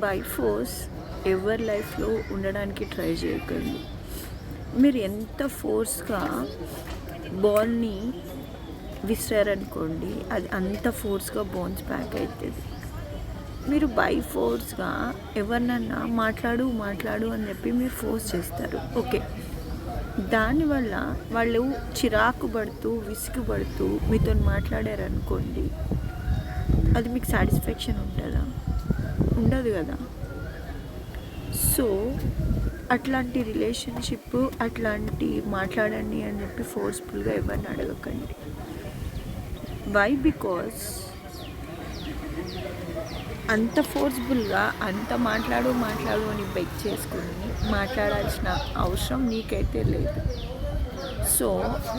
By force ఎవరి లైఫ్లో ఉండడానికి ట్రై చేయకండి. మీరు ఎంత ఫోర్స్గా బాల్ని విసిరారనుకోండి, అది అంత ఫోర్స్గా బౌన్స్ బ్యాక్ అవుతుంది. మీరు బై ఫోర్స్గా ఎవరినన్నా మాట్లాడు అని చెప్పి మీరు ఫోర్స్ చేస్తారు. ఓకే, దానివల్ల వాళ్ళు చిరాకు పడుతూ విసుగుపడుతూ మీతో మాట్లాడారనుకోండి, అది మీకు సాటిస్ఫాక్షన్ ఉంటుందా? ఉండదు కదా. సో అట్లాంటి రిలేషన్షిప్, అట్లాంటి మాట్లాడండి అని చెప్పి ఫోర్స్ఫుల్గా ఎవరిని అడగకండి. వై? బికాజ్ అంత ఫోర్స్ఫుల్గా అంత మాట్లాడు అని బెగ్ చేసుకుని మాట్లాడాల్సిన అవసరం నీకైతే లేదు. సో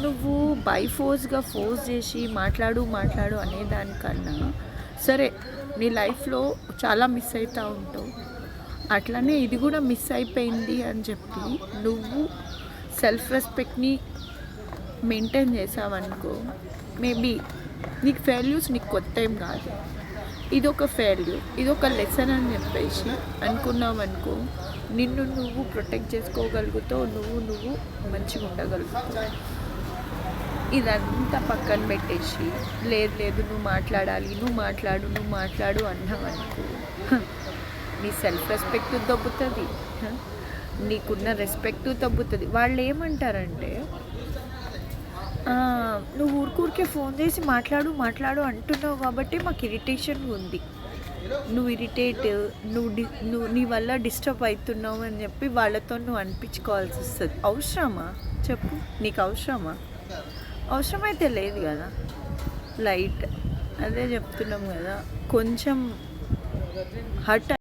నువ్వు బై ఫోర్స్గా ఫోర్స్ చేసి మాట్లాడు అనేదానికన్నా సరే, నీ లైఫ్లో చాలా మిస్ అవుతూ ఉంటావు, అట్లనే ఇది కూడా మిస్ అయిపోయింది అని చెప్పి నువ్వు సెల్ఫ్ రెస్పెక్ట్ని మెయింటైన్ చేసావనుకో, మేబీ నీకు ఫెయిల్యూర్స్ నీకు కొత్త ఏం కాదు, ఇదొక ఫెయిల్యూర్, ఇదొక లెసన్ అని చెప్పేసి అనుకున్నావనుకో, నిన్ను నువ్వు ప్రొటెక్ట్ చేసుకోగలుగుతావు, నువ్వు మంచిగా ఉండగలుగుతావు. ఇదంతా పక్కన పెట్టేసి లేదు నువ్వు మాట్లాడాలి, నువ్వు మాట్లాడు అన్నావనుకో, నీ సెల్ఫ్ రెస్పెక్ట్ దొబ్బుతుంది, నీకున్న రెస్పెక్ట్ తగ్గుతుంది. వాళ్ళు ఏమంటారంటే, నువ్వు ఊరికే ఫోన్ చేసి మాట్లాడు అంటున్నావు కాబట్టి మాకు ఇరిటేషన్ ఉంది, నువ్వు ఇరిటేట్, నువ్వు నీ వల్ల డిస్టర్బ్ అవుతున్నావు అని చెప్పి వాళ్ళతో నువ్వు అనిపించుకోవాల్సి వస్తుంది. అవసరమా చెప్పు? నీకు అవసరమా? అవసరమైతే లేదు కదా. లైట్ అదే చెప్తున్నాం కదా, కొంచెం హర్ట్